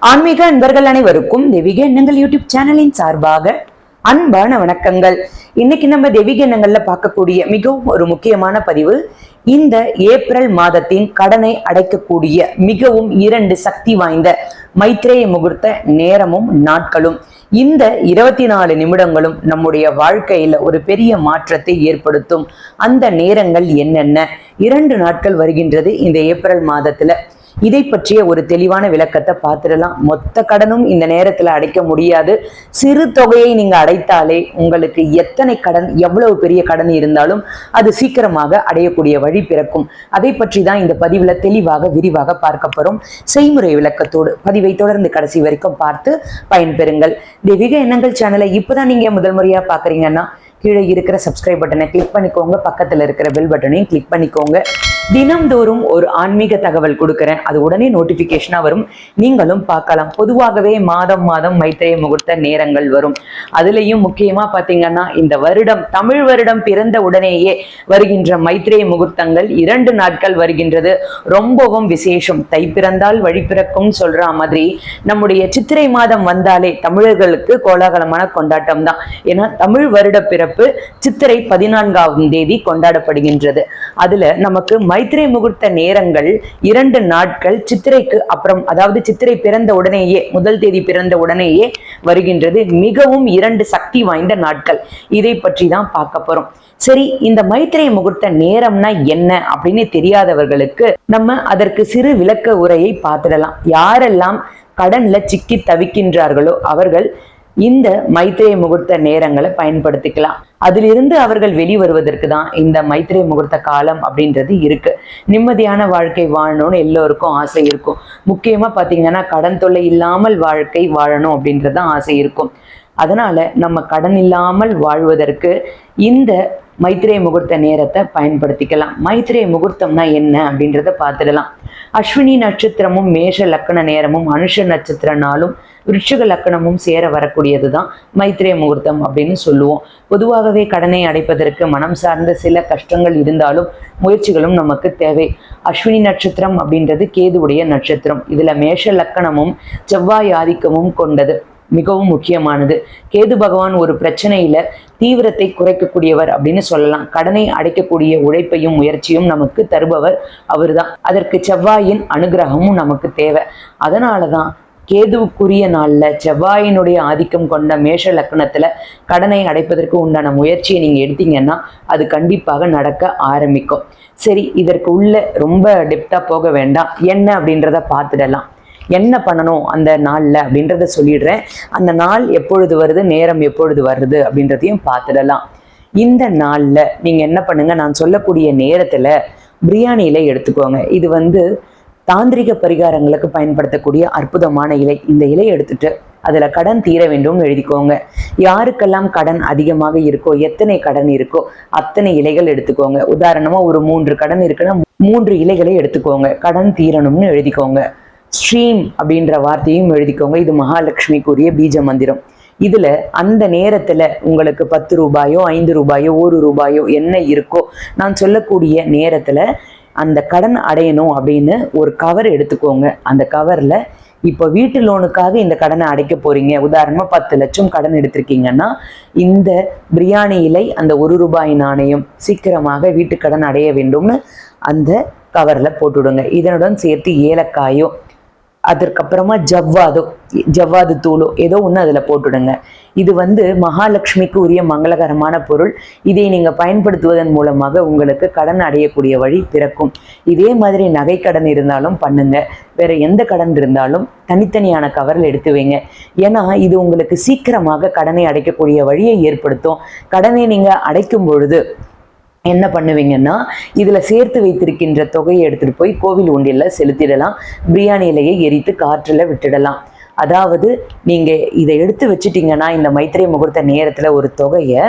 ஆன்மீக அன்பர்கள் அனைவருக்கும் தெய்வீக எண்ணங்கள் யூடியூப் சேனலின் சார்பாக அன்பான வணக்கங்கள். இன்னைக்கு நம்ம தெய்வீக எண்ணங்கள்ல பார்க்கக்கூடிய மிகவும் ஒரு முக்கியமான பதிவு, இந்த ஏப்ரல் மாதத்தின் கடனை அடைக்கக்கூடிய மிகவும் 2 சக்தி வாய்ந்த மைத்ரேய முகூர்த்த நேரமும் நாட்களும். இந்த 24 நிமிடங்களும் நம்முடைய வாழ்க்கையில ஒரு பெரிய மாற்றத்தை ஏற்படுத்தும். அந்த நேரங்கள் என்னென்ன? 2 நாட்கள் வருகின்றது இந்த ஏப்ரல் மாதத்துல. இதை பற்றிய ஒரு தெளிவான விளக்கத்தை பார்த்துடலாம். மொத்த கடனும் இந்த நேரத்துல அடைக்க முடியாது. சிறு தொகையை நீங்க அடைத்தாலே உங்களுக்கு எத்தனை கடன், எவ்வளவு பெரிய கடன் இருந்தாலும் அது சீக்கிரமாக அடையக்கூடிய வழி பிறக்கும். அதை பற்றி தான் இந்த பதிவுல தெளிவாக விரிவாக பார்க்க போறோம். செய்முறை விளக்கத்தோடு பதிவை தொடர்ந்து கடைசி வரைக்கும் பார்த்து பயன்பெறுங்கள். தெய்வீக எண்ணங்கள் சேனலை இப்பதான் நீங்க முதல் முறையா பாக்குறீங்கன்னா கீழே இருக்கிற சப்ஸ்கிரைப் பட்டனை கிளிக் பண்ணிக்கோங்க, பக்கத்துல இருக்கிற பெல் பட்டனையும் கிளிக் பண்ணிக்கோங்க. தினம்தோறும் ஒரு ஆன்மீக தகவல் கொடுக்குறேன், அது உடனே நோட்டிபிகேஷனா வரும், நீங்களும் பார்க்கலாம். பொதுவாகவே மாதம் மாதம் மைத்ரேய முகூர்த்த நேரங்கள் வரும். அதுலயும் முக்கியமா பாத்தீங்கன்னா இந்த வருடம் தமிழ் வருடம் பிறந்த உடனேயே வருகின்ற மைத்ரேய முகூர்த்தங்கள் 2 நாட்கள் வருகின்றது. ரொம்பவும் விசேஷம். தை பிறந்தால் வழி பிறக்கும் சொல்ற மாதிரி நம்முடைய சித்திரை மாதம் வந்தாலே தமிழர்களுக்கு கோலாகலமான கொண்டாட்டம் தான். ஏன்னா தமிழ் வருட பிறப்பு சித்திரை 14ஆம் தேதி கொண்டாடப்படுகின்றது. அதுல நமக்கு மைத்ரேய முகூர்த்த நேரங்கள் 2 நாட்கள் சித்திரைக்கு அப்புறம், அதாவது சித்திரை பிறந்த உடனேயே, முதல் தேதி பிறந்த உடனேயே வருகின்றது. மிகவும் 2 சக்தி வாய்ந்த நாட்கள். இதை பற்றி தான் பார்க்க போறோம். சரி, இந்த மைத்ரேய முகூர்த்த நேரம்னா என்ன அப்படின்னு தெரியாதவர்களுக்கு நம்ம அதற்கு சிறு விளக்க உரையை பார்த்துடலாம். யாரெல்லாம் கடன்ல சிக்கி தவிக்கின்றார்களோ அவர்கள் இந்த மைத்ரேய முகூர்த்த நேரங்களை பயன்படுத்திக்கலாம். அதிலிருந்து அவர்கள் வெளிவருவதற்கு தான் இந்த மைத்ரேய முகூர்த்த காலம் அப்படின்றது இருக்கு. நிம்மதியான வாழ்க்கை வாழணும்னு எல்லோருக்கும் ஆசை இருக்கும். முக்கியமா பாத்தீங்கன்னா கடன் தொல்லை இல்லாமல் வாழ்க்கை வாழணும் அப்படின்றது ஆசை இருக்கும். அதனால நம்ம கடன் இல்லாமல் வாழ்வதற்கு இந்த மைத்ரேய முகூர்த்த நேரத்தை பயன்படுத்திக்கலாம். மைத்ரேய முகூர்த்தம்னா என்ன அப்படின்றத பார்த்துடலாம். அஸ்வினி நட்சத்திரமும் மேஷ லக்கண நேரமும் அனுஷ நட்சத்திர நாளும் விருச்சிக லக்கணமும் சேர வரக்கூடியது தான் மைத்ரேய முகூர்த்தம் அப்படின்னு சொல்லுவோம். பொதுவாகவே கடனை அடைப்பதற்கு மனம் சார்ந்த சில கஷ்டங்கள் இருந்தாலும் முயற்சிகளும் நமக்கு தேவை. அஸ்வினி நட்சத்திரம் அப்படின்றது கேதுவுடைய நட்சத்திரம். இதுல மேஷ லக்கணமும் செவ்வாய் ஆதிக்கமும் கொண்டது, மிகவும் முக்கியமானது. கேது பகவான் ஒரு பிரச்சனையில தீவிரத்தை குறைக்கக்கூடியவர் அப்படின்னு சொல்லலாம். கடனை அடைக்கக்கூடிய உழைப்பையும் முயற்சியும் நமக்கு தருபவர் அவர்தான். அதற்கு செவ்வாயின் அனுகிரகமும் நமக்கு தேவை. அதனாலதான் கேதுவுக்குரிய நாள்ல செவ்வாயினுடைய ஆதிக்கம் கொண்ட மேஷ லக்கணத்துல கடனை அடைப்பதற்கு உண்டான முயற்சியை நீங்க எடுத்தீங்கன்னா அது கண்டிப்பாக நடக்க ஆரம்பிக்கும். சரி, இதற்கு உள்ள ரொம்ப டெப்தா போக வேண்டாம். என்ன அப்படின்றத பார்த்துடலாம். என்ன பண்ணணும் அந்த நாள்ல அப்படின்றத சொல்லிடுறேன். அந்த நாள் எப்பொழுது வருது, நேரம் எப்பொழுது வருது அப்படின்றதையும் பார்த்துடலாம். இந்த நாள்ல நீங்க என்ன பண்ணுங்க, நான் சொல்லக்கூடிய நேரத்துல பிரியாணி இலை எடுத்துக்கோங்க. இது தாந்திரிக பரிகாரங்களுக்கு பயன்படுத்தக்கூடிய அற்புதமான இலை. இந்த இலையை எடுத்துட்டு அதுல கடன் தீர வேண்டும் எழுதிக்கோங்க. யாருக்கெல்லாம் கடன் அதிகமாக இருக்கோ, எத்தனை கடன் இருக்கோ அத்தனை இலைகள் எடுத்துக்கோங்க. உதாரணமா ஒரு 3 கடன் இருக்குன்னா 3 இலைகளை எடுத்துக்கோங்க. கடன் தீரணும்னு எழுதிக்கோங்க. ஸ்ரீம் அப்படின்ற வார்த்தையும் எழுதிக்கோங்க. இது மகாலட்சுமிக்குரிய பீஜ மந்திரம். இதுல அந்த நேரத்துல உங்களுக்கு 10 ரூபாயோ 5 ரூபாயோ 1 ரூபாயோ என்ன இருக்கோ, நான் சொல்லக்கூடிய நேரத்துல அந்த கடன் அடையணும் அப்படின்னு ஒரு கவர் எடுத்துக்கோங்க. அந்த கவர்ல இப்போ வீட்டு லோனுக்காக இந்த கடனை அடைக்க போறீங்க. உதாரணமா 10 லட்சம் கடன் எடுத்திருக்கீங்கன்னா இந்த பிரியாணி இலை, அந்த 1 ரூபாய் நாணயம் சீக்கிரமாக வீட்டு கடன் அடைய வேண்டும்னு அந்த கவர்ல போட்டுவிடுங்க. இதனுடன் சேர்த்து ஏலக்காயோ, அதற்கப்புறமா ஜவ்வாது தூளோ ஏதோ ஒன்று அதில் போட்டுடுங்க. இது மகாலட்சுமிக்கு உரிய மங்களகரமான பொருள். இதை நீங்க பயன்படுத்துவதன் மூலமாக உங்களுக்கு கடன் அடையக்கூடிய வழி பிறக்கும். இதே மாதிரி நகை கடன் இருந்தாலும் பண்ணுங்க. வேற எந்த கடன் இருந்தாலும் தனித்தனியான கவரில் எடுத்து வைங்க. ஏன்னா இது உங்களுக்கு சீக்கிரமாக கடனை அடைக்கக்கூடிய வழியை ஏற்படுத்தும். கடனை நீங்க அடைக்கும் பொழுது என்ன பண்ணுவீங்கன்னா, இதுல சேர்த்து வைத்திருக்கின்ற தொகையை எடுத்துட்டு போய் கோவில் உண்டியல்ல செலுத்திடலாம். பிரியாணி இலையை எரித்து காற்றுல விட்டுடலாம். அதாவது நீங்க இதை எடுத்து வச்சுட்டீங்கன்னா இந்த மைத்ரேய முகூர்த்த நேரத்துல ஒரு தொகையை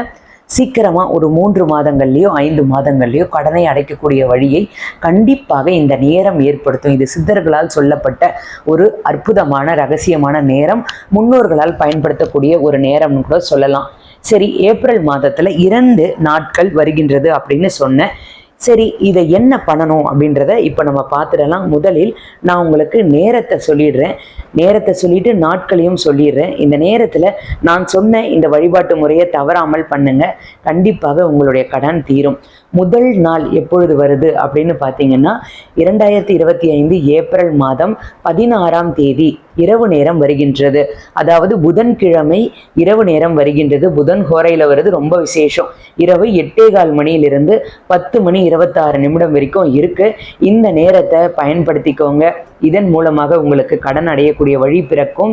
சீக்கிரமா ஒரு 3 மாதங்கள்லயோ 5 மாதங்கள்லயோ கடனை அடைக்கக்கூடிய வழியை கண்டிப்பாக இந்த நேரம் ஏற்படுத்தும். இது சித்தர்களால் சொல்லப்பட்ட ஒரு அற்புதமான ரகசியமான நேரம். முன்னோர்களால் பயன்படுத்தக்கூடிய ஒரு நேரம்னு கூட சொல்லலாம். சரி, ஏப்ரல் மாதத்துல 2 நாட்கள் வருகின்றது அப்படின்னு சொன்னேன். சரி, இதை என்ன பண்ணணும் அப்படின்றத இப்போ நம்ம பார்த்துடலாம். முதலில் நான் உங்களுக்கு நேரத்தை சொல்லிடுறேன். நேரத்தை சொல்லிட்டு நாட்களையும் சொல்லிடுறேன். இந்த நேரத்தில் நான் சொன்ன இந்த வழிபாட்டு முறையை தவறாமல் பண்ணுங்க. கண்டிப்பாக உங்களுடைய கடன் தீரும். முதல் நாள் எப்பொழுது வருது அப்படின்னு பார்த்தீங்கன்னா 2025 ஏப்ரல் மாதம் 16ஆம் தேதி இரவு நேரம் வருகின்றது. அதாவது புதன்கிழமை இரவு நேரம் வருகின்றது. புதன் ஹோரையில் வருது, ரொம்ப விசேஷம். இரவு 8:15 மணியிலிருந்து 10:26 வரைக்கும் இருக்கு. இந்த நேரத்தை பயன்படுத்திக்கோங்க. இதன் மூலமாக உங்களுக்கு கடன் அடையக்கூடிய வழி பிறக்கும்.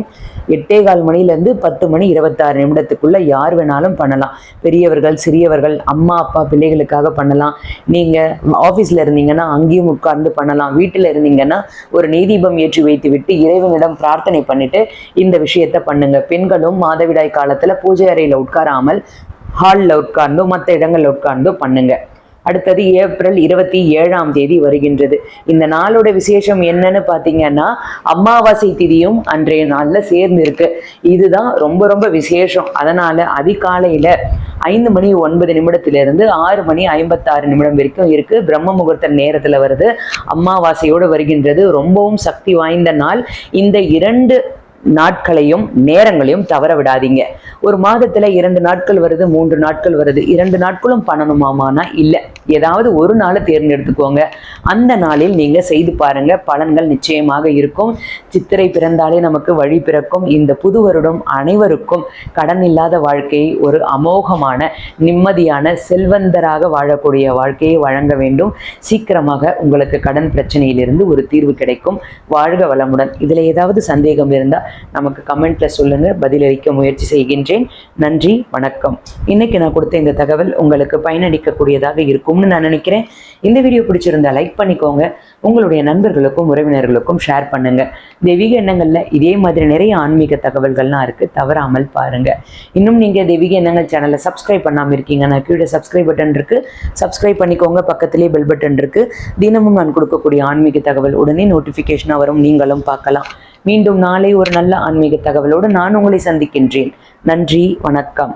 8:15 மணிலேருந்து 10:26 யார் வேணாலும் பண்ணலாம். பெரியவர்கள், சிறியவர்கள், அம்மா அப்பா பிள்ளைகளுக்காக பண்ணலாம். நீங்கள் ஆஃபீஸில் இருந்தீங்கன்னா அங்கேயும் உட்கார்ந்து பண்ணலாம். வீட்டில் இருந்தீங்கன்னா ஒரு நெய்தீபம் ஏற்றி வைத்து விட்டு இறைவனிடம் பிரார்த்தனை பண்ணிட்டு இந்த விஷயத்த பண்ணுங்க. பெண்களும் மாதவிடாய் காலத்தில் பூஜை அறையில் உட்காராமல் ஹாலில் உட்கார்ந்தோ மற்ற இடங்களில் உட்கார்ந்தோ பண்ணுங்க. அடுத்தது ஏப்ரல் 27ஆம் தேதி வருகின்றது. இந்த நாளோட விசேஷம் என்னன்னு பார்த்தீங்கன்னா அமாவாசை திதியும் அன்றைய நாளில் சேர்ந்து இருக்கு. இதுதான் ரொம்ப ரொம்ப விசேஷம். அதனால அதிகாலையில் 5:09 6:56 வரைக்கும் இருக்கு. பிரம்ம முகூர்த்த நேரத்தில் வருது. அமாவாசையோடு வருகின்றது. ரொம்பவும் சக்தி வாய்ந்த நாள். இந்த 2 நாட்களையும் நேரங்களையும் தவற விடாதீங்க. ஒரு மாதத்துல 2 நாட்கள் வருது, 3 நாட்கள் வருது. 2 நாட்களும் பண்ணணுமாமானா இல்லை, ஏதாவது ஒரு நாளை தேர்ந்தெடுத்துக்கோங்க. அந்த நாளில் நீங்க செய்து பாருங்க, பலன்கள் நிச்சயமாக இருக்கும். சித்திரை பிறந்தாலே நமக்கு வழி பிறக்கும். இந்த புது வருடம் அனைவருக்கும் கடன் இல்லாத வாழ்க்கையை, ஒரு அமோகமான நிம்மதியான செல்வந்தராக வாழக்கூடிய வாழ்க்கையை வழங்க வேண்டும். சீக்கிரமாக உங்களுக்கு கடன் பிரச்சனையிலிருந்து ஒரு தீர்வு கிடைக்கும். வாழ்க வளமுடன். இதுல ஏதாவது சந்தேகம் இருந்தா நமக்கு கமெண்ட்ல சொல்லுங்க, பதிலளிக்க முயற்சி செய்கின்றேன். நன்றி, வணக்கம். இன்னைக்கு நான் கொடுத்த இந்த தகவல் உங்களுக்கு பயனளிக்கக்கூடியதாக இருக்கும்னு நான் நினைக்கிறேன். இந்த வீடியோ பிடிச்சிருந்தா லைக் பண்ணிக்கோங்க. உங்களுடைய நண்பர்களுக்கும் உறவினர்களுக்கும் ஷேர் பண்ணுங்க. தெய்வீக எண்ணங்கள்ல இதே மாதிரி நிறைய ஆன்மீக தகவல்கள்லாம் இருக்கு, தவறாமல் பாருங்க. இன்னும் நீங்க தெய்வீக எண்ணங்கள் சேனலை சப்ஸ்கிரைப் பண்ணாம இருக்கீங்கன்னா கீழே சப்ஸ்கிரைப் பட்டன் இருக்கு, சப்ஸ்கிரைப் பண்ணிக்கோங்க. பக்கத்திலே பெல் பட்டன் இருக்கு. தினமும் நான் கொடுக்கக்கூடிய ஆன்மீக தகவல் உடனே நோட்டிஃபிகேஷனாக வரும், நீங்களும் பார்க்கலாம். மீண்டும் நாளை ஒரு நல்ல ஆன்மீக தகவலோடு நான் உங்களை சந்திக்கின்றேன். நன்றி, வணக்கம்.